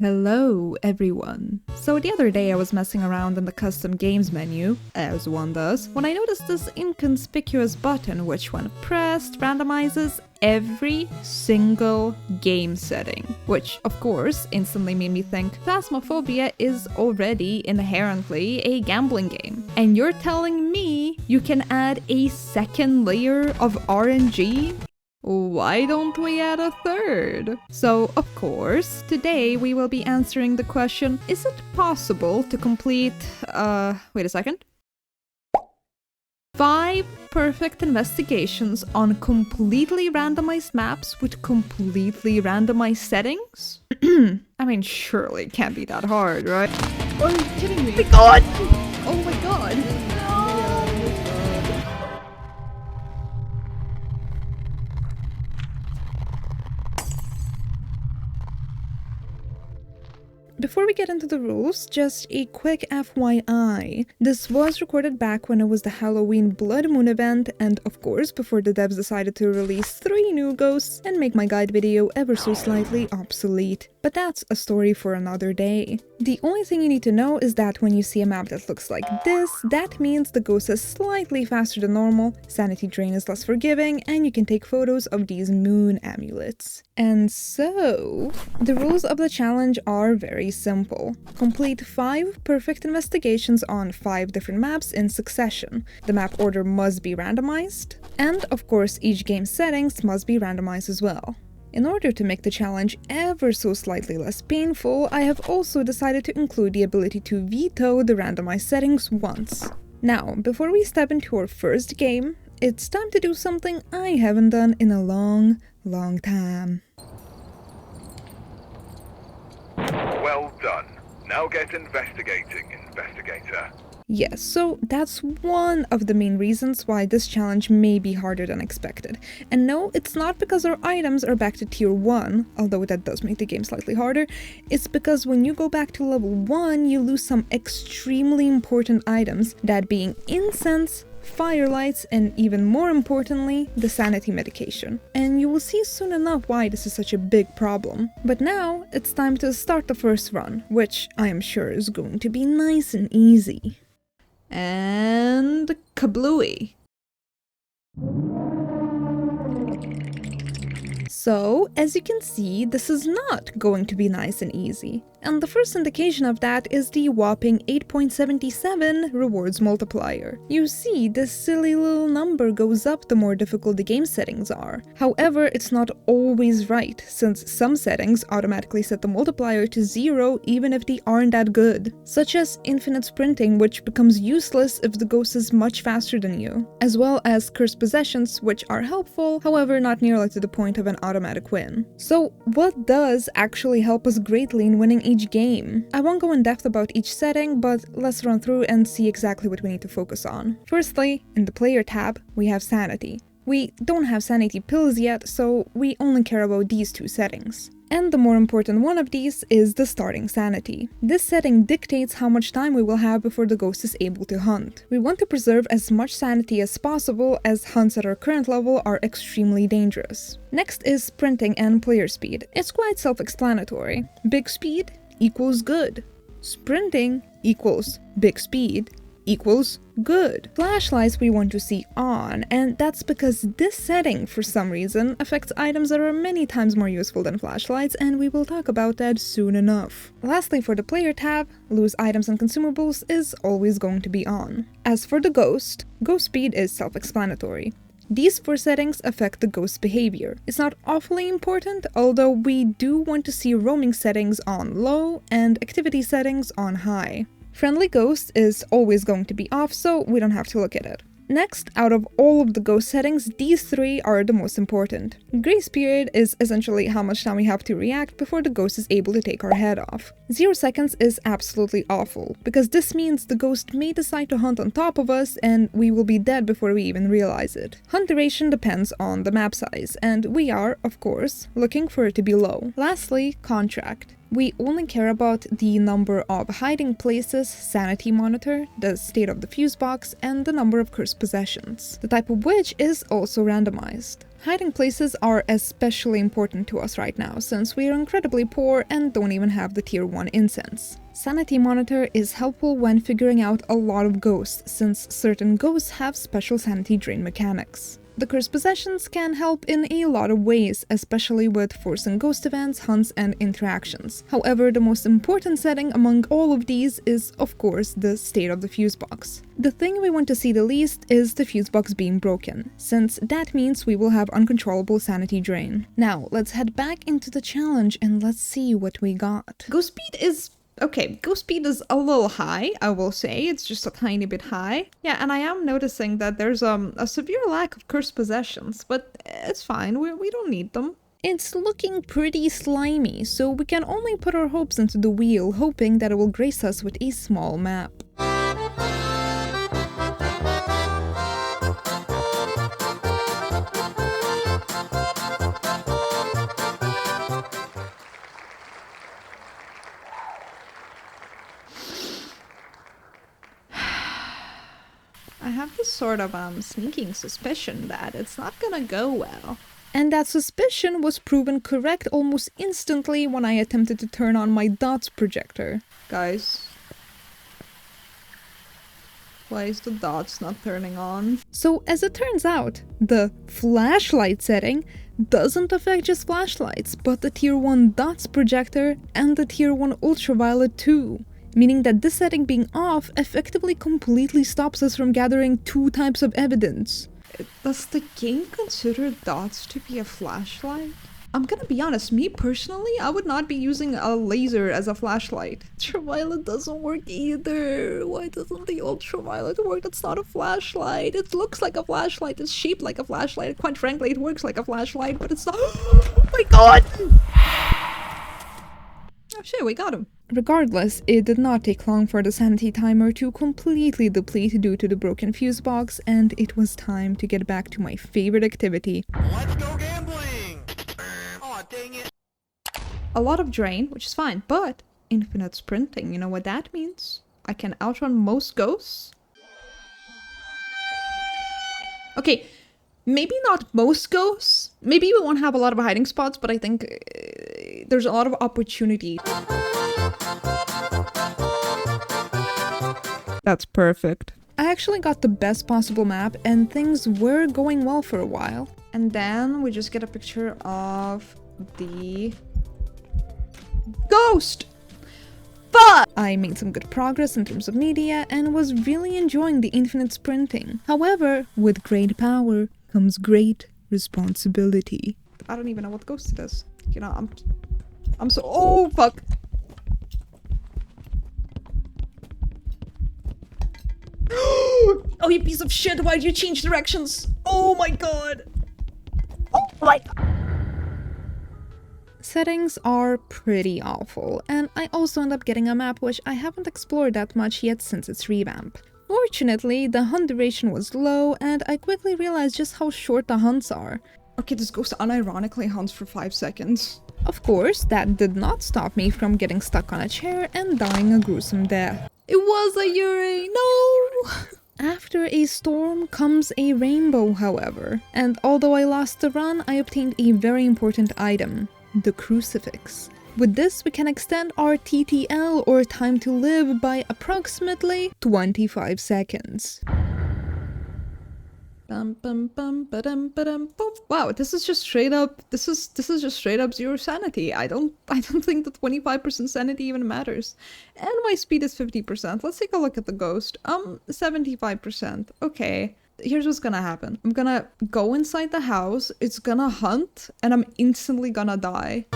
Hello everyone! So the other day I was messing around in the custom games menu, as one does, when I noticed this inconspicuous button which when pressed randomizes every single game setting, which of course instantly made me think Phasmophobia is already inherently a gambling game. And you're telling me you can add a second layer of RNG? Why don't we add a third? So, of course, today we will be answering the question, is it possible to complete, wait a second. 5 perfect investigations on completely randomized maps with completely randomized settings? I mean, surely it can't be that hard, right? Are you kidding me? Oh my god! Oh my god! Before we get into the rules, just a quick FYI. This was recorded back when it was the Halloween Blood Moon event, and of course before the devs decided to release 3 new ghosts and make my guide video ever so slightly obsolete. But that's a story for another day. The only thing you need to know is that when you see a map that looks like this, that means the ghost is slightly faster than normal, sanity drain is less forgiving, and you can take photos of these moon amulets. And so, the rules of the challenge are very simple. Complete 5 perfect investigations on 5 different maps in succession. The map order must be randomized, and of course each game's settings must be randomized as well. In order to make the challenge ever so slightly less painful, I have also decided to include the ability to veto the randomized settings once. Now, before we step into our first game, it's time to do something I haven't done in a long time. Well done. Now get investigating, investigator. Yes, so that's one of the main reasons why this challenge may be harder than expected. And no, it's not because our items are back to tier 1, although that does make the game slightly harder. It's because when you go back to level 1, you lose some extremely important items, that being incense, firelights, and even more importantly, the sanity medication. And you will see soon enough why this is such a big problem. But now, it's time to start the first run, which I am sure is going to be nice and easy. And kablooey! So, as you can see, this is not going to be nice and easy. And the first indication of that is the whopping 8.77 rewards multiplier. You see, this silly little number goes up the more difficult the game settings are. However, it's not always right, since some settings automatically set the multiplier to 0 even if they aren't that good. Such as infinite sprinting, which becomes useless if the ghost is much faster than you. As well as cursed possessions, which are helpful, however not nearly to the point of an automatic win. So what does actually help us greatly in winning each game? I won't go in depth about each setting, but let's run through and see exactly what we need to focus on. Firstly, in the player tab, we have sanity. We don't have sanity pills yet, so we only care about these 2 settings. And the more important one of these is the starting sanity. This setting dictates how much time we will have before the ghost is able to hunt. We want to preserve as much sanity as possible, as hunts at our current level are extremely dangerous. Next is sprinting and player speed. It's quite self-explanatory. Big speed equals good. Sprinting equals big speed equals good. Flashlights we want to see on, and that's because this setting, for some reason, affects items that are many times more useful than flashlights, and we will talk about that soon enough. Lastly, for the player tab, loose items and consumables is always going to be on. As for the ghost speed is self-explanatory. These 4 settings affect the ghost's behavior. It's not awfully important, although we do want to see roaming settings on low and activity settings on high. Friendly Ghost is always going to be off, so we don't have to look at it. Next, out of all of the ghost settings, these 3 are the most important. Grace period is essentially how much time we have to react before the ghost is able to take our head off. 0 seconds is absolutely awful, because this means the ghost may decide to hunt on top of us and we will be dead before we even realize it. Hunt duration depends on the map size, and we are, of course, looking for it to be low. Lastly, contract. We only care about the number of hiding places, sanity monitor, the state of the fuse box, and the number of cursed possessions, the type of which is also randomized. Hiding places are especially important to us right now, since we are incredibly poor and don't even have the tier 1 incense. Sanity Monitor is helpful when figuring out a lot of ghosts, since certain ghosts have special sanity drain mechanics. The cursed possessions can help in a lot of ways, especially with forcing ghost events, hunts, and interactions. However, the most important setting among all of these is, of course, the state of the fuse box. The thing we want to see the least is the fuse box being broken, since that means we will have uncontrollable sanity drain. Now, let's head back into the challenge and let's see what we got. Ghost speed is okay, ghost speed is a little high, I will say. It's just a tiny bit high. Yeah, and I am noticing that there's a severe lack of cursed possessions, but it's fine, we don't need them. It's looking pretty slimy, so we can only put our hopes into the wheel, hoping that it will grace us with a small map. I have this sort of sneaking suspicion that it's not gonna go well. And that suspicion was proven correct almost instantly when I attempted to turn on my dots projector. Guys, why is the dots not turning on? So as it turns out, the flashlight setting doesn't affect just flashlights, but the tier 1 dots projector and the tier 1 ultraviolet too. Meaning that this setting being off effectively completely stops us from gathering 2 types of evidence. Does the game consider dots to be a flashlight? I'm gonna be honest, me personally, I would not be using a laser as a flashlight. Ultraviolet doesn't work either. Why doesn't the ultraviolet work? That's not a flashlight. It looks like a flashlight, it's shaped like a flashlight. Quite frankly, it works like a flashlight, but it's not. Oh my god! Oh shit, we got him. Regardless, it did not take long for the sanity timer to completely deplete due to the broken fuse box, and it was time to get back to my favorite activity. Let's go gambling! Aw, dang it. A lot of drain, which is fine, but infinite sprinting, you know what that means? I can outrun most ghosts. Okay, maybe not most ghosts. Maybe we won't have a lot of hiding spots, but I think there's a lot of opportunity. That's perfect. I actually got the best possible map and things were going well for a while. And then we just get a picture of the ghost! But I made some good progress in terms of media and was really enjoying the infinite sprinting. However, with great power comes great responsibility. I don't even know what ghost it is. You know, I'm so— oh fuck! Oh, you piece of shit, why did you change directions? Oh my god! Oh my god! Settings are pretty awful, and I also end up getting a map which I haven't explored that much yet since its revamp. Fortunately, the hunt duration was low, and I quickly realized just how short the hunts are. Okay, this ghost unironically hunts for 5 seconds. Of course, that did not stop me from getting stuck on a chair and dying a gruesome death. It was a Yuri, no! After a storm comes a rainbow, however, and although I lost the run, I obtained a very important item, the crucifix. With this, we can extend our TTL, or time to live, by approximately 25 seconds. Wow, this is just straight up, this is just straight up 0 sanity. I don't think that 25% sanity even matters. And my speed is 50%. Let's take a look at the ghost. 75%. Okay. Here's what's gonna happen. I'm gonna go inside the house, it's gonna hunt, and I'm instantly gonna die.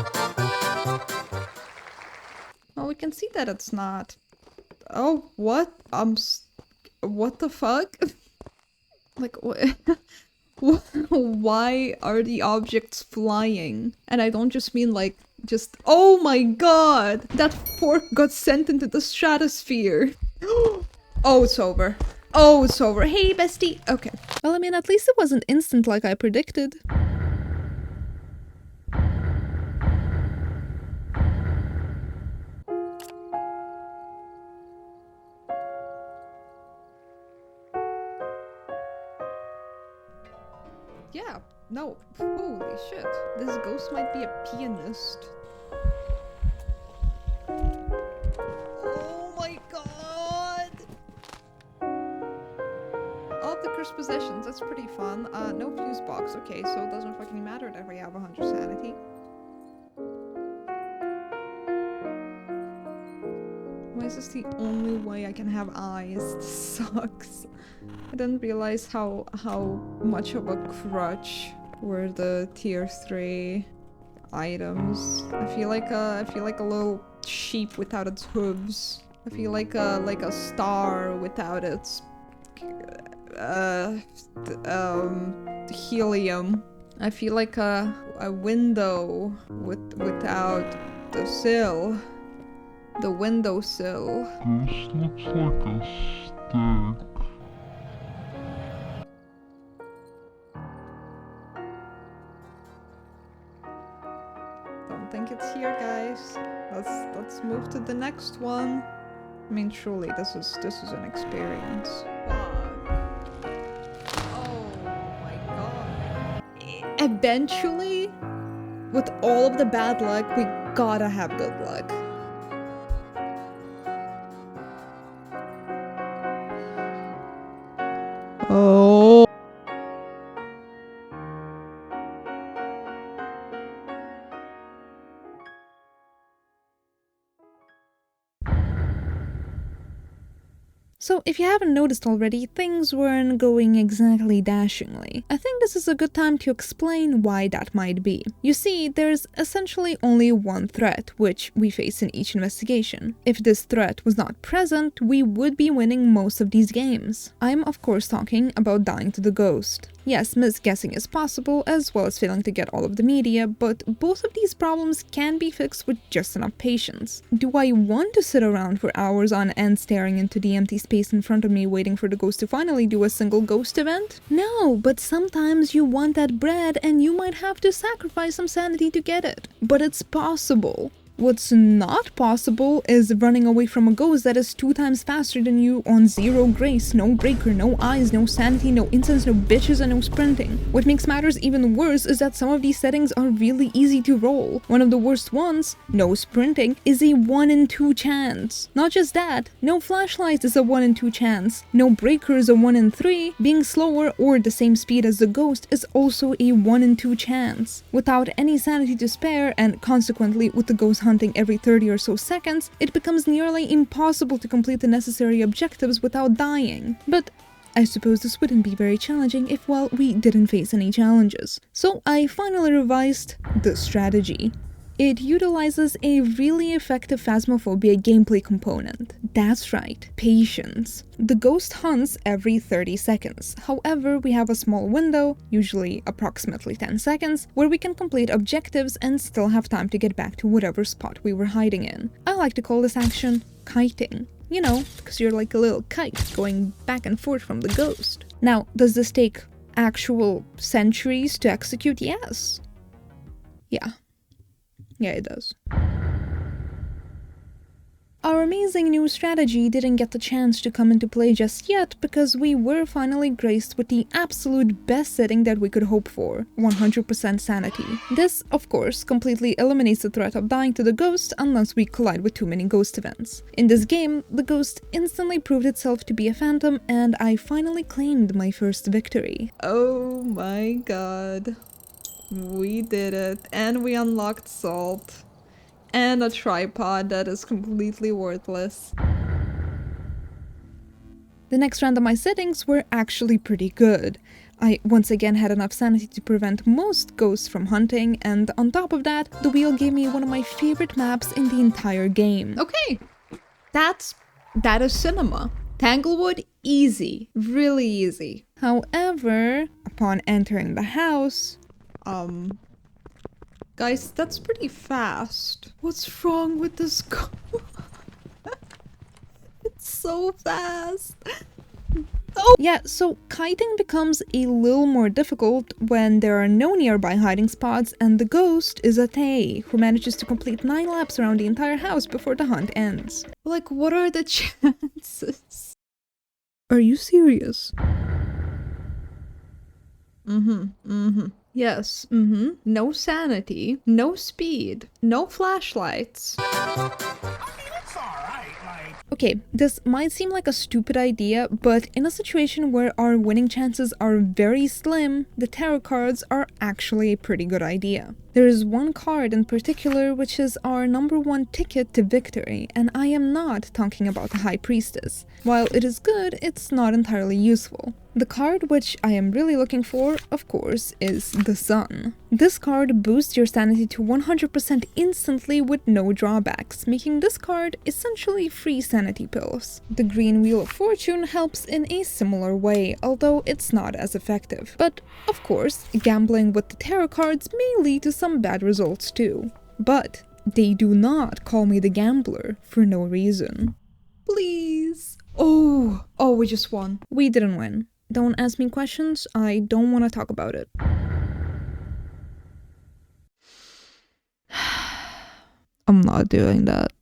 Well, we can see that it's not. Oh, what? What the fuck? Like, why are the objects flying? And I don't just mean like, just— oh my god! That fork got sent into the stratosphere! Oh, it's over. Oh, it's over. Hey, bestie! Okay. Well, I mean, at least it wasn't instant like I predicted. Yeah, No. Holy shit. This ghost might be a pianist. Oh my god! All of the cursed possessions, that's pretty fun. No fuse box. Okay, so it doesn't fucking matter that we have 100 sanity. Why is this the only way I can have eyes? This sucks. I didn't realize how much of a crutch were the tier 3 items. I feel like a little sheep without its hooves. I feel like a star without its helium. I feel like a window without the sill. The windowsill. This looks like a stick. Don't think it's here, guys. Let's move to the next one. I mean, surely this is an experience. Oh my god. Eventually, with all of the bad luck, we gotta have good luck. Oh. So, if you haven't noticed already, things weren't going exactly dashingly. I think this is a good time to explain why that might be. You see, there's essentially only one threat, which we face in each investigation. If this threat was not present, we would be winning most of these games. I'm of course talking about dying to the ghost. Yes, misguessing is possible, as well as failing to get all of the media, but both of these problems can be fixed with just enough patience. Do I want to sit around for hours on end staring into the empty space in front of me waiting for the ghost to finally do a single ghost event? No, but sometimes you want that bread and you might have to sacrifice some sanity to get it. But it's possible. What's not possible is running away from a ghost that is 2 times faster than you on 0 grace, no breaker, no eyes, no sanity, no incense, no bitches, and no sprinting. What makes matters even worse is that some of these settings are really easy to roll. One of the worst ones, no sprinting, is a 1 in 2 chance. Not just that, no flashlight is a 1 in 2 chance. No breaker is a 1 in 3. Being slower or the same speed as the ghost is also a 1 in 2 chance. Without any sanity to spare, and consequently with the ghost hunting every 30 or so seconds, it becomes nearly impossible to complete the necessary objectives without dying. But I suppose this wouldn't be very challenging if, well, we didn't face any challenges. So I finally revised the strategy. It utilizes a really effective Phasmophobia gameplay component. That's right, patience. The ghost hunts every 30 seconds. However, we have a small window, usually approximately 10 seconds, where we can complete objectives and still have time to get back to whatever spot we were hiding in. I like to call this action kiting. You know, because you're like a little kite going back and forth from the ghost. Now, does this take actual centuries to execute? Yes. Yeah, it does. Our amazing new strategy didn't get the chance to come into play just yet because we were finally graced with the absolute best setting that we could hope for, 100% sanity. This, of course, completely eliminates the threat of dying to the ghost unless we collide with too many ghost events. In this game, the ghost instantly proved itself to be a phantom and I finally claimed my first victory. Oh my god. We did it, and we unlocked salt. And a tripod that is completely worthless. The next randomized settings were actually pretty good. I once again had enough sanity to prevent most ghosts from hunting, and on top of that, the wheel gave me one of my favorite maps in the entire game. Okay, that is cinema. Tanglewood, easy. Really easy. However, upon entering the house... Guys, that's pretty fast. What's wrong with this car? It's so fast. Oh! Yeah, so kiting becomes a little more difficult when there are no nearby hiding spots and the ghost is a Tay, who manages to complete 9 laps around the entire house before the hunt ends. Like, what are the chances? Are you serious? Yes, no sanity, no speed, no flashlights. Okay, this might seem like a stupid idea, but in a situation where our winning chances are very slim, the tarot cards are actually a pretty good idea. There is one card in particular which is our #1 ticket to victory, and I am not talking about the High Priestess. While it is good, it's not entirely useful. The card which I am really looking for, of course, is the Sun. This card boosts your sanity to 100% instantly with no drawbacks, making this card essentially free sanity pills. The Green Wheel of Fortune helps in a similar way, although it's not as effective. But, of course, gambling with the tarot cards may lead to some bad results too. But they do not call me the gambler for no reason. Please. Oh, we just won. We didn't win. Don't ask me questions, I don't want to talk about it. I'm not doing that.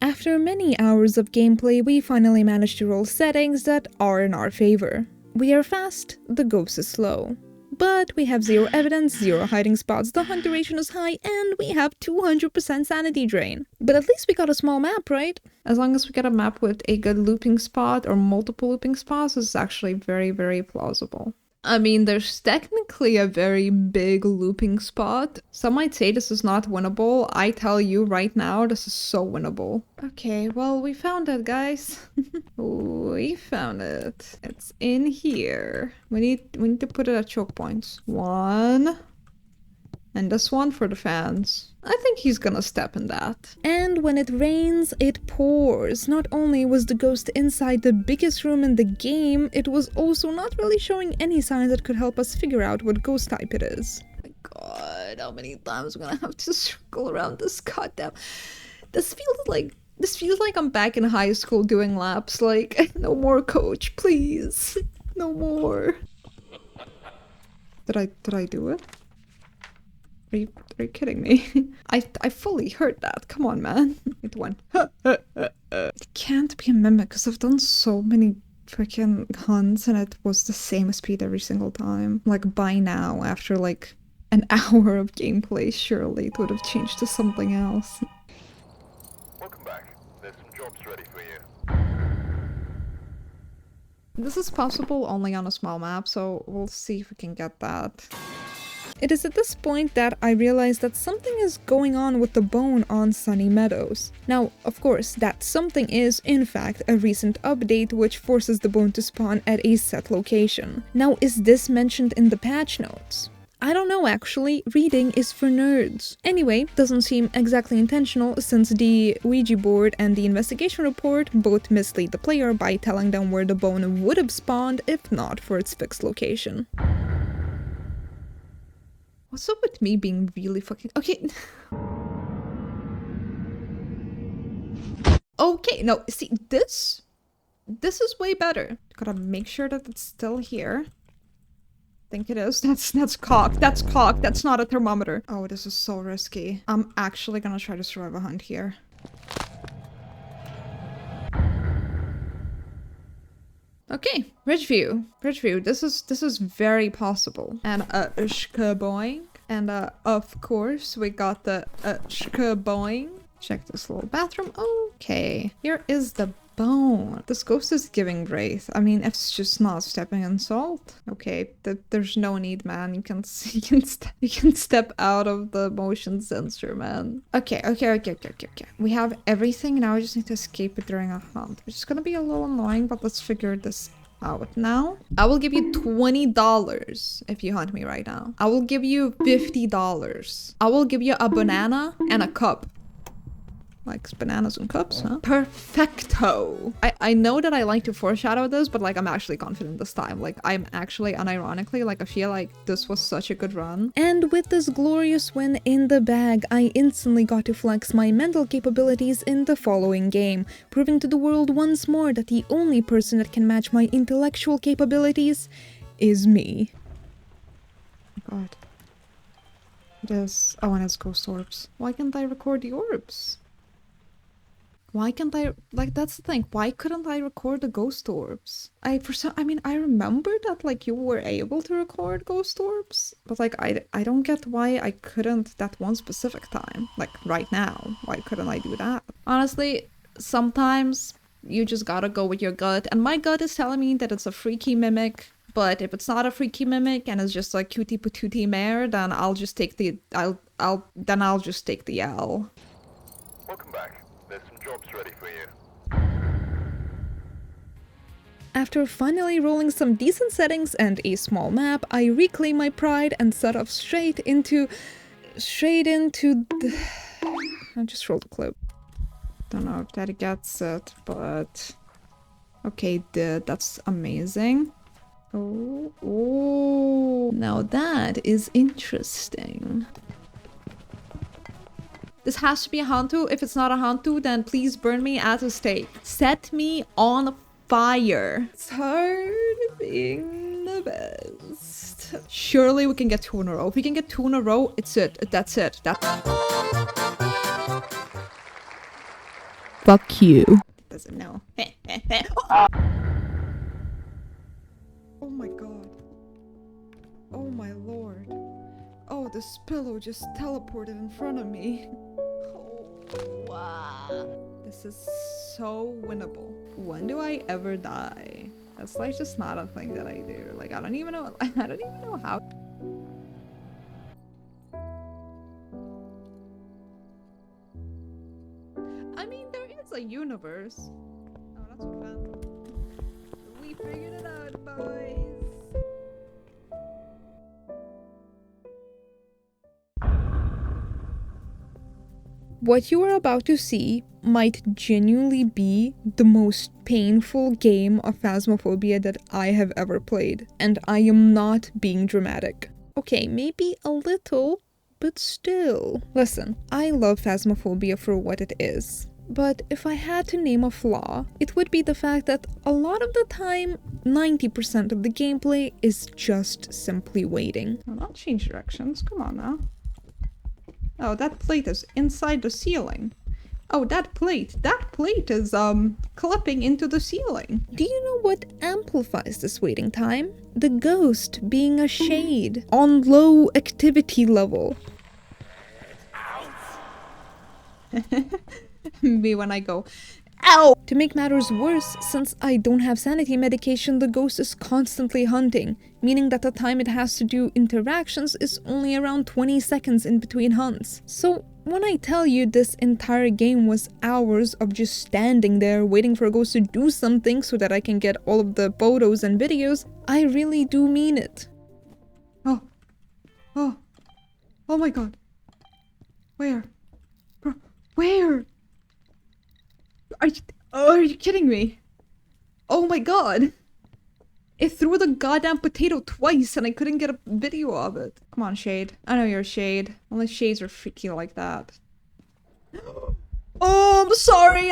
After many hours of gameplay, we finally managed to roll settings that are in our favor. We are fast, the ghost is slow. But we have 0 evidence, 0 hiding spots, the hunt duration is high, and we have 200% sanity drain. But at least we got a small map, right? As long as we get a map with a good looping spot or multiple looping spots, it's actually very, very plausible. I mean, there's technically a very big looping spot. Some might say this is not winnable. I tell you right now, this is so winnable. Okay, well, we found it, guys. We found it. It's in here. We need to put it at choke points. 1. And this one for the fans. I think he's gonna step in that. And when it rains, it pours. Not only was the ghost inside the biggest room in the game, it was also not really showing any signs that could help us figure out what ghost type it is. Oh my god, how many times I'm gonna have to circle around this goddamn... This feels like I'm back in high school doing laps, like, no more coach, please. No more. Did I do it? Are you kidding me? I fully heard that. Come on, man. It went. It can't be a mimic because I've done so many freaking hunts and it was the same speed every single time. Like by now, after like an hour of gameplay, surely it would have changed to something else. Welcome back. There's some jobs ready for you. This is possible only on a small map, so we'll see if we can get that. It is at this point that I realize that something is going on with the bone on Sunny Meadows. Now, of course, that something is, in fact, a recent update which forces the bone to spawn at a set location. Now, is this mentioned in the patch notes? I don't know actually, reading is for nerds. Anyway, doesn't seem exactly intentional since the Ouija board and the investigation report both mislead the player by telling them where the bone would have spawned if not for its fixed location. What's up with me being really fucking... Okay. Okay, no, see, this is way better. Gotta make sure that it's still here. Think it is. That's cocked. That's cocked. That's not a thermometer. Oh, this is so risky. I'm actually gonna try to survive a hunt here. Okay, Ridgeview. Ridgeview, this is very possible. And shkaboing. And of course we got the shkaboing. Check this little bathroom. Okay, here is the bone. This ghost is giving wraith. I mean, it's just not stepping in salt. Okay, there's no need, man. You can step out of the motion sensor, man. Okay. We have everything. Now we just need to escape it during a hunt, which is gonna be a little annoying, but let's figure this out now. I will give you $20 if you hunt me right now. I will give you $50. I will give you a banana and a cup. Likes bananas and cups, huh? Perfecto! I know that I like to foreshadow this, but like I'm actually confident this time. Like I'm actually unironically, like I feel like this was such a good run. And with this glorious win in the bag, I instantly got to flex my mental capabilities in the following game, proving to the world once more that the only person that can match my intellectual capabilities is me. Oh my god. It is... Oh, and it's ghost orbs. Why can't I record the orbs? Why can't I, like, that's the thing, why couldn't I record the ghost orbs? I mean, I remember that, like, you were able to record ghost orbs, but, like, I don't get why I couldn't that one specific time. Like, right now, why couldn't I do that? Honestly, sometimes you just gotta go with your gut, and my gut is telling me that it's a freaky mimic, but if it's not a freaky mimic and it's just a cutie patootie mare, then I'll just take the, I'll just take the L. Welcome back. There's some jobs ready for you. After finally rolling some decent settings and a small map, I reclaim my pride and set off straight into the... I just rolled a clip. Don't know if that gets it, but... Okay, that's amazing. Oh, now that is interesting. This has to be a Hantu. If it's not a Hantu, then please burn me at a stake. Set me on fire. It's hard being the best. Surely we can get 2 in a row. If we can get 2 in a row, it's it. That's it. Fuck you. Doesn't know. Oh my god. Oh my lord. Oh, this pillow just teleported in front of me. Oh, wow. This is so winnable. When do I ever die? That's like just not a thing that I do. Like, I don't even know how. I mean, there is a universe. Oh, that's fun. We figured it out, boys. What you are about to see might genuinely be the most painful game of Phasmophobia that I have ever played, and I am not being dramatic. Okay, maybe a little, but still. Listen, I love Phasmophobia for what it is, but if I had to name a flaw, it would be the fact that a lot of the time, 90% of the gameplay is just simply waiting. I'll not change directions, come on now. Oh, that plate is inside the ceiling. Oh, that plate is, clipping into the ceiling. Do you know what amplifies this waiting time? The ghost being a shade on low activity level. Me when I go, ow! To make matters worse, since I don't have sanity medication, the ghost is constantly hunting, meaning that the time it has to do interactions is only around 20 seconds in between hunts. So when I tell you this entire game was hours of just standing there waiting for a ghost to do something so that I can get all of the photos and videos, I really do mean it. Oh my god. Where? Bro, where? Are you kidding me? Oh my god. It threw the goddamn potato twice and I couldn't get a video of it. Come on, Shade. I know you're Shade. Only Shades are freaky like that. Oh, I'm sorry.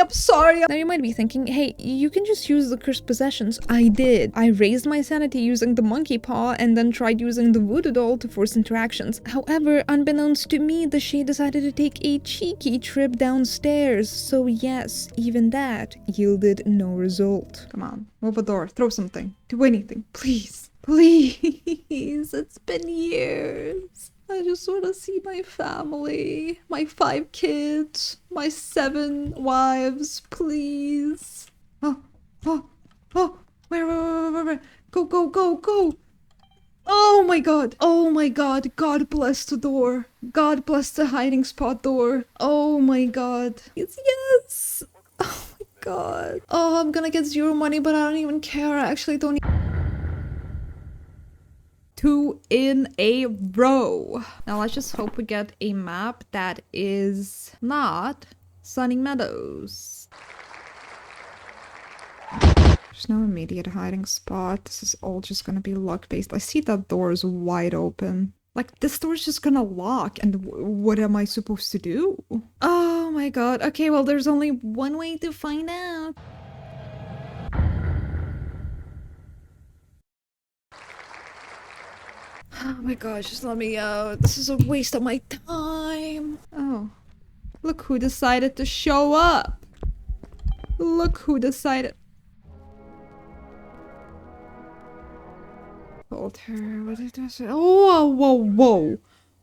Now you might be thinking, hey, you can just use the cursed possessions. I did. I raised my sanity using the monkey paw and then tried using the voodoo doll to force interactions. However, unbeknownst to me, the Shade decided to take a cheeky trip downstairs. So yes, even that yielded no result. Come on, move a door, throw something, do anything, please. Please, it's been years. I just want to see my family, my 5 kids, my 7 wives, please. Oh, where, go. Oh my god, God bless the door. God bless the hiding spot door. Oh my god. Yes. Oh my god. Oh, I'm gonna get 0 money, but I don't even care. I actually don't 2 in a row. Now let's just hope we get a map that is not Sunny Meadows. There's no immediate hiding spot. This is all just gonna be luck based. I see that door is wide open. Like, this door's just gonna lock, and what am I supposed to do? Oh my god. Okay, well, there's only one way to find out. Oh my god, just let me out. This is a waste of my time. Oh, look who decided to show up. Look who decided. Told her, what did I say? Oh, whoa, whoa,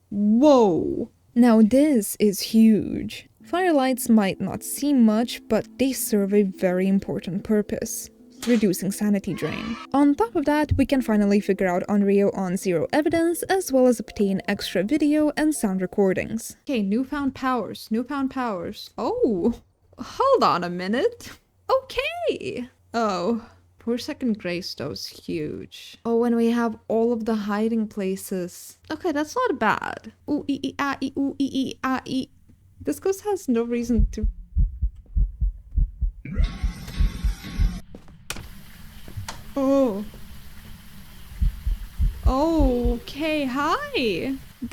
whoa. Now this is huge. Firelights might not seem much, but they serve a very important purpose. Reducing sanity drain. On top of that, we can finally figure out Onryo on zero evidence, as well as obtain extra video and sound recordings. Okay, newfound powers, newfound powers. Oh, hold on a minute. Okay. Oh, 4-second grace though is huge. Oh, and we have all of the hiding places. Okay, that's not bad. Ooh, ee, ah, ee, ooh, ee, ah, ee. This ghost has no reason to... Oh. Okay, hi. Did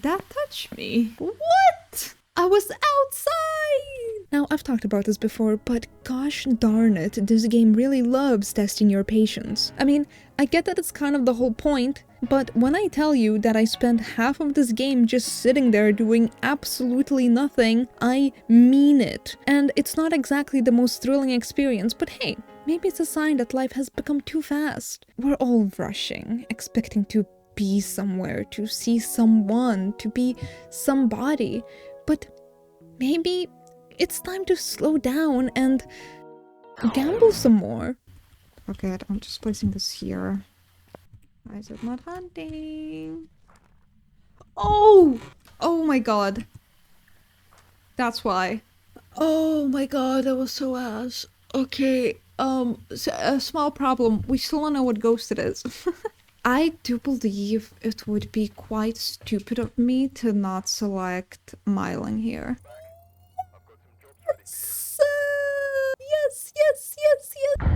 that touch me? What? I was outside! Now, I've talked about this before, but gosh darn it, this game really loves testing your patience. I mean, I get that it's kind of the whole point, but when I tell you that I spent half of this game just sitting there doing absolutely nothing, I mean it. And it's not exactly the most thrilling experience, but hey, maybe it's a sign that life has become too fast. We're all rushing, expecting to be somewhere, to see someone, to be somebody. But maybe it's time to slow down and gamble some more. Okay, I'm just placing this here. Why is it not hunting? Oh! Oh my god. That's why. Oh my god, that was so ass. Okay, a small problem. We still don't know what ghost it is. I do believe it would be quite stupid of me to not select Myling here. Yes, yes, yes, yes.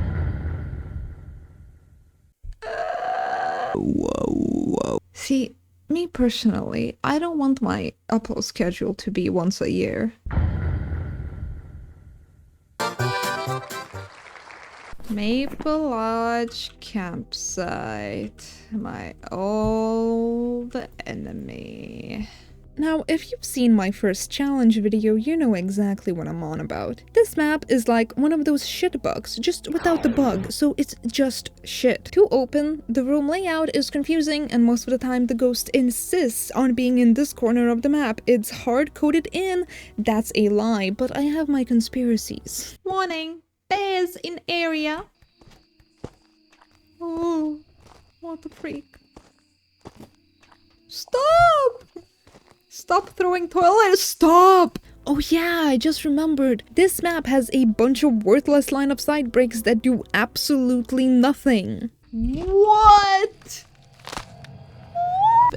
Whoa. See, me personally, I don't want my upload schedule to be once a year. Maple Lodge campsite. My old enemy. Now, if you've seen my first challenge video, you know exactly what I'm on about. This map is like one of those shit bugs, just without the bug, so it's just shit. To open, the room layout is confusing, and most of the time the ghost insists on being in this corner of the map. It's hard-coded in. That's a lie, but I have my conspiracies. Warning! Bears in area. Oh, what the freak. Stop! Stop throwing toilets! Stop! Oh yeah, I just remembered. This map has a bunch of worthless line of sight breaks that do absolutely nothing. What?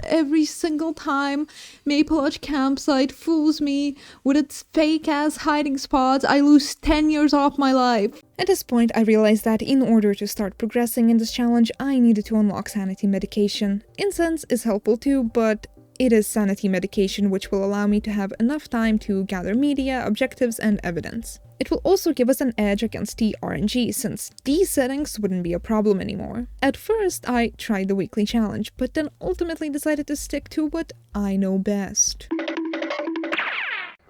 Every single time Maple Lodge campsite fools me with its fake ass hiding spots, I lose 10 years off my life. At this point, I realized that in order to start progressing in this challenge, I needed to unlock sanity medication. Incense is helpful too, but it is sanity medication which will allow me to have enough time to gather media, objectives, and evidence. It will also give us an edge against the RNG, since these settings wouldn't be a problem anymore. At first, I tried the weekly challenge, but then ultimately decided to stick to what I know best.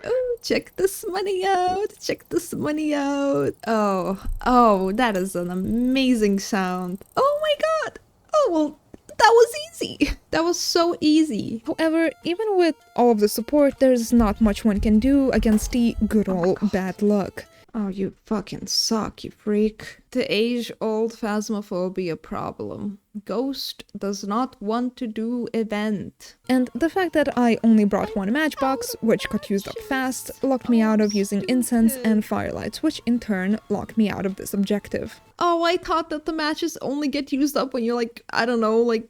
Oh, check this money out! Check this money out! Oh, that is an amazing sound. Oh my god! Oh, well, that was easy! That was so easy. However, even with all of the support, there's not much one can do against the good old bad luck. Oh, you fucking suck, you freak. The age-old Phasmophobia problem. Ghost does not want to do event. And the fact that I only brought one matchbox, which got used up fast, locked me out of using incense and firelights, which in turn locked me out of this objective. Oh, I thought that the matches only get used up when you're like, I don't know, like...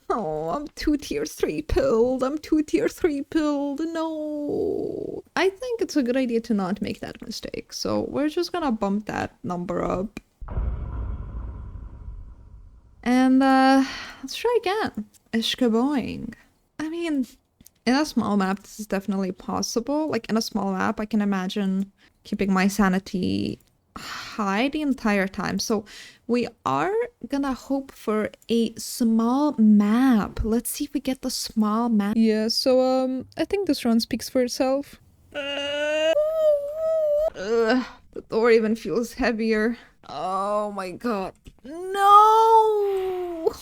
Oh, I'm 2 tier 3 pilled. I'm 2 tier 3 pilled. No. I think it's a good idea to not make that mistake. So we're just gonna bump that number up. And let's try again. Ishkaboing. I mean, in a small map, this is definitely possible. Like in a small map, I can imagine keeping my sanity high the entire time. So we are gonna hope for a small map. Let's see if we get the small map. Yeah, so I think this run speaks for itself. Ugh, the door even feels heavier. Oh my god. No!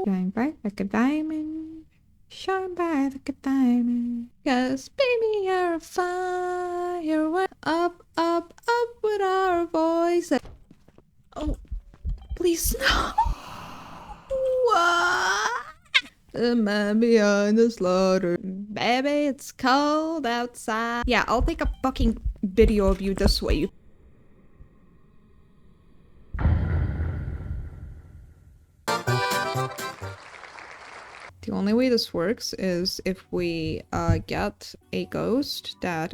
Shine bright like a diamond. Shine bright like a diamond. 'Cause baby, you're a fire. Up, up, up with our voices. Oh, please no. What? The man behind the slaughter. Baby, it's cold outside. Yeah, I'll take a fucking video of you this way. The only way this works is if we get a ghost that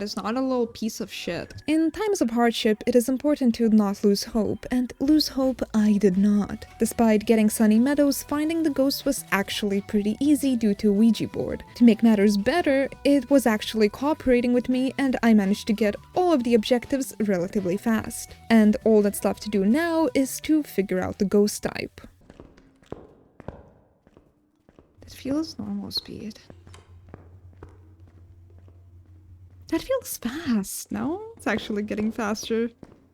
is not a little piece of shit. In times of hardship, it is important to not lose hope, and lose hope I did not. Despite getting Sunny Meadows, finding the ghost was actually pretty easy due to Ouija board. To make matters better, it was actually cooperating with me, and I managed to get all of the objectives relatively fast. And all that's left to do now is to figure out the ghost type. It feels normal speed. That feels fast, no? It's actually getting faster.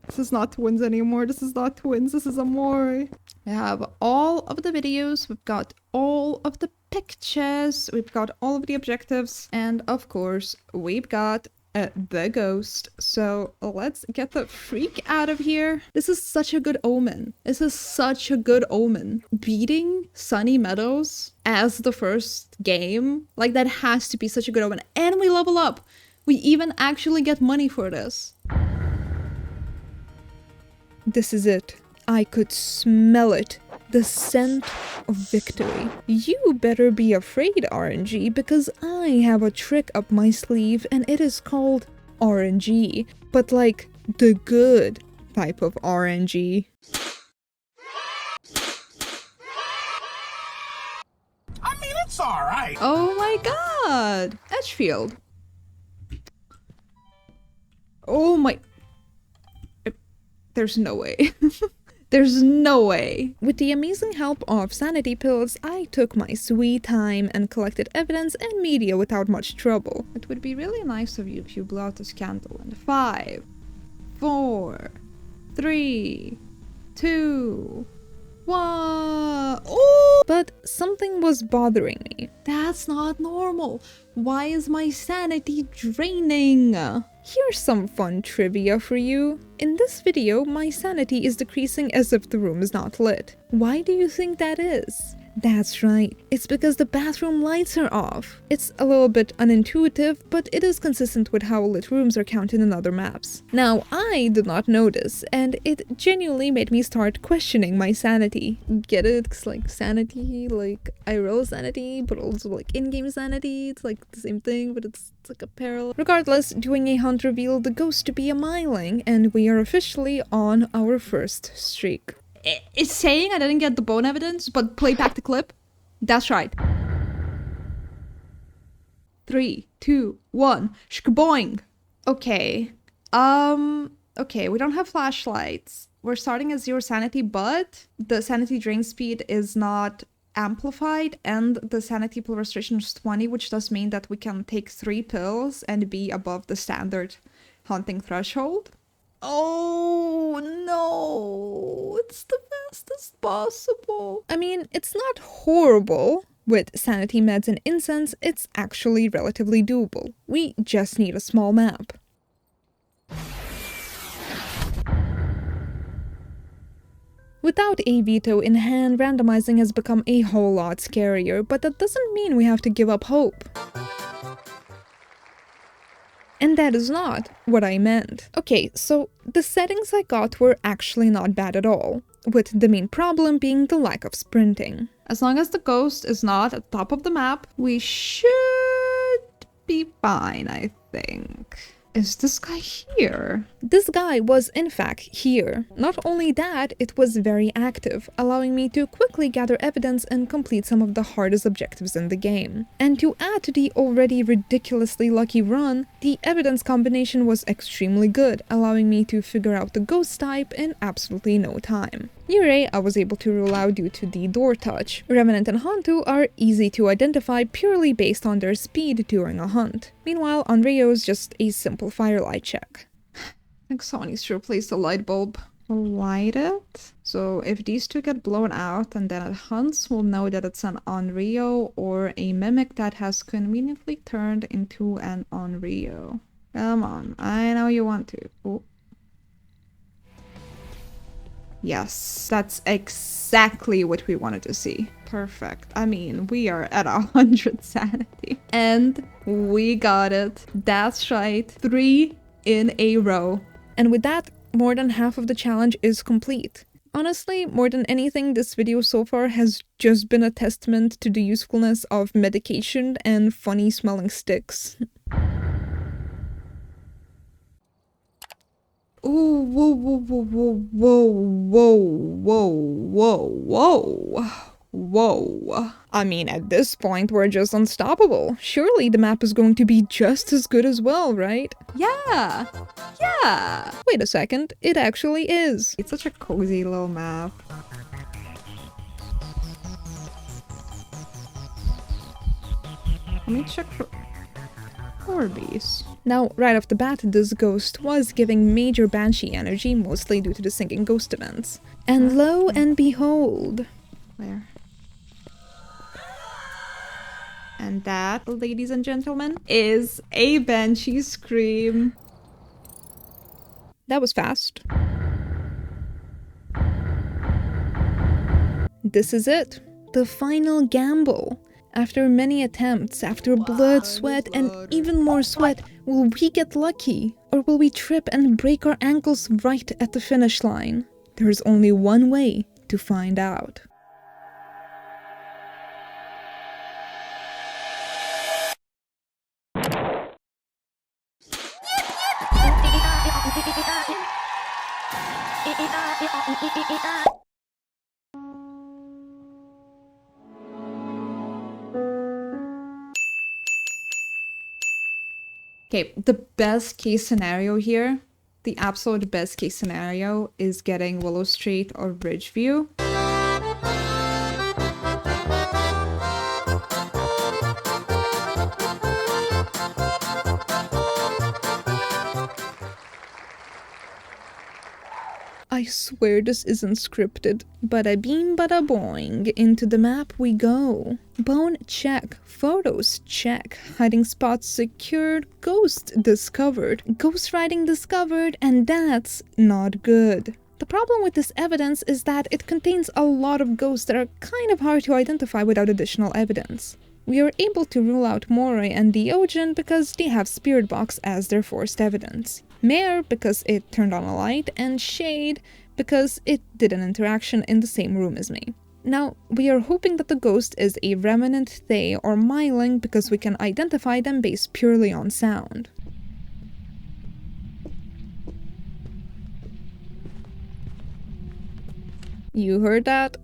This is not twins anymore. This is not twins. This is Amore. We have all of the videos. We've got all of the pictures. We've got all of the objectives. And of course, we've got the ghost. So let's get the freak out of here. This is such a good omen. This is such a good omen. Beating Sunny Meadows as the first game, like that has to be such a good omen. And we level up. We even actually get money for this. This is it. I could smell it. The scent of victory. You better be afraid, RNG, because I have a trick up my sleeve and it is called RNG. But like, the good type of RNG. I mean, it's alright. Oh my god! Edgefield. Oh my... There's no way. There's no way. With the amazing help of sanity pills, I took my sweet time and collected evidence and media without much trouble. It would be really nice of you if you blew out this candle in 5, 4, 3, 2, 1. Oh! But something was bothering me. That's not normal. Why is my sanity draining? Here's some fun trivia for you. In this video, my sanity is decreasing as if the room is not lit. Why do you think that is? That's right, it's because the bathroom lights are off. It's a little bit unintuitive, but it is consistent with how lit rooms are counted in other maps. Now, I did not know this, and it genuinely made me start questioning my sanity. Get it? 'Cause like sanity, like IRL sanity, but also like in-game sanity. It's like the same thing, but it's like a parallel. Regardless, doing a hunt revealed the ghost to be a myling, and we are officially on our first streak. It's saying I didn't get the bone evidence, but play back the clip. That's right. 3, 2, 1. Shkaboing. Okay. Okay, we don't have flashlights. We're starting at 0 sanity, but the sanity drain speed is not amplified, and the sanity pill restoration is 20, which does mean that we can take 3 pills and be above the standard hunting threshold. Oh no, it's the fastest possible. I mean, it's not horrible. With sanity meds and incense, it's actually relatively doable. We just need a small map. Without a veto in hand, randomizing has become a whole lot scarier, but that doesn't mean we have to give up hope. And that is not what I meant. Okay, so the settings I got were actually not bad at all, with the main problem being the lack of sprinting. As long as the ghost is not at the top of the map, we should be fine, I think. Is this guy here? This guy was in fact here. Not only that, it was very active, allowing me to quickly gather evidence and complete some of the hardest objectives in the game. And to add to the already ridiculously lucky run, the evidence combination was extremely good, allowing me to figure out the ghost type in absolutely no time. Yurei I was able to rule out due to the door touch. Revenant and Hantu are easy to identify purely based on their speed during a hunt. Meanwhile, Onryo is just a simple firelight check. I think someone needs to replace the light bulb. Light it. So if these two get blown out and then it hunts, we'll know that it's an Onryo or a mimic that has conveniently turned into an Onryo. Come on, I know you want to. Oh. Yes, that's exactly what we wanted to see. Perfect. I mean, we are at 100 sanity. And we got it. That's right. 3 in a row. And with that, more than half of the challenge is complete. Honestly, more than anything, this video so far has just been a testament to the usefulness of medication and funny smelling sticks. Ooh, whoa, whoa, whoa, whoa, whoa, whoa, whoa, whoa, whoa. I mean, at this point, we're just unstoppable. Surely the map is going to be just as good as well, right? Yeah, yeah. Wait a second, it actually is. It's such a cozy little map. Let me check for Orbeez. Now, right off the bat, this ghost was giving major Banshee energy, mostly due to the sinking ghost events. And lo and behold... Where? And that, ladies and gentlemen, is a Banshee scream. That was fast. This is it. The final gamble. After many attempts, after blood, sweat, and even more sweat, will we get lucky? Or will we trip and break our ankles right at the finish line? There's only one way to find out. Okay, the best case scenario here, the absolute best case scenario is getting Willow Street or Ridgeview. I swear this isn't scripted. Bada beam bada boing, into the map we go. Bone check, photos check, hiding spots secured, ghost discovered, ghost writing discovered, and that's not good. The problem with this evidence is that it contains a lot of ghosts that are kind of hard to identify without additional evidence. We are able to rule out Moray and Diogen because they have Spirit Box as their forced evidence. Mare because it turned on a light, and Shade because it did an interaction in the same room as me. Now, we are hoping that the ghost is a Revenant, Thay, or Myling because we can identify them based purely on sound. You heard that?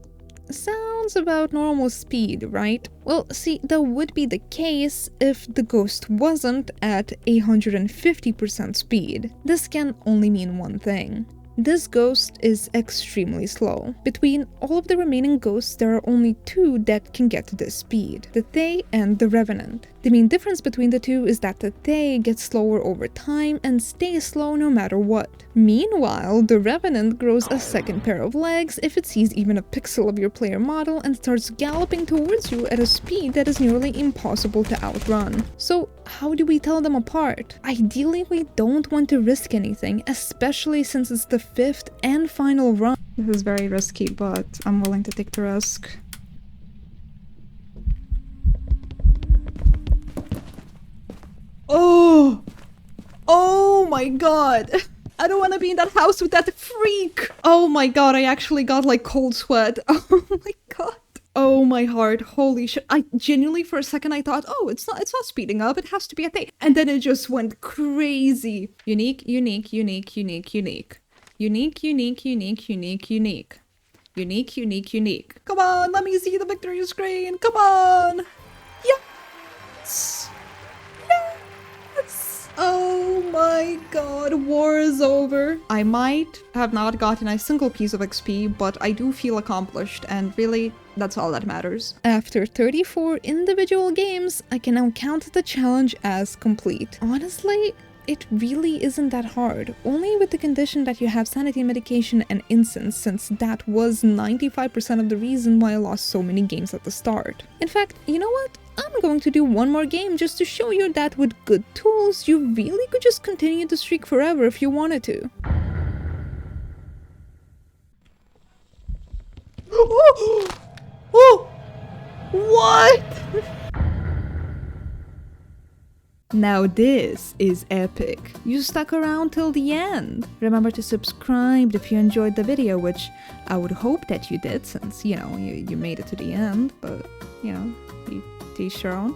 Sounds about normal speed, right? Well, see, that would be the case if the ghost wasn't at 150% speed. This can only mean one thing. This ghost is extremely slow. Between all of the remaining ghosts, there are only 2 that can get to this speed, the Thay and the Revenant. The main difference between the 2 is that the Thay gets slower over time and stays slow no matter what. Meanwhile, the Revenant grows a second pair of legs if it sees even a pixel of your player model and starts galloping towards you at a speed that is nearly impossible to outrun. So how do we tell them apart? Ideally, we don't want to risk anything, especially since it's the 5th and final run. This is very risky, but I'm willing to take the risk. Oh! Oh my god! I don't want to be in that house with that freak! Oh my god, I actually got like cold sweat. Oh my god. Oh my heart, holy shit. I genuinely for a second I thought, oh, it's not speeding up, it has to be a thing. And then it just went crazy. Unique, unique, unique, unique, unique. Unique, unique, unique, unique, unique. Unique, unique, unique. Come on, let me see the victory screen. Come on. Yes. Yes. Oh my god, war is over. I might have not gotten a single piece of XP, but I do feel accomplished, and really, that's all that matters. After 34 individual games, I can now count the challenge as complete. Honestly, it really isn't that hard, only with the condition that you have sanity medication and incense, since that was 95% of the reason why I lost so many games at the start. In fact, you know what? I'm going to do one more game just to show you that with good tools, you really could just continue the streak forever if you wanted to. Oh! What? Now this is epic. You stuck around till the end. Remember to subscribe if you enjoyed the video, which I would hope that you did, since, you know, you made it to the end, but, you know, you teach your own.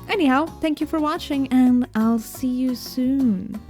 Anyhow, thank you for watching, and I'll see you soon.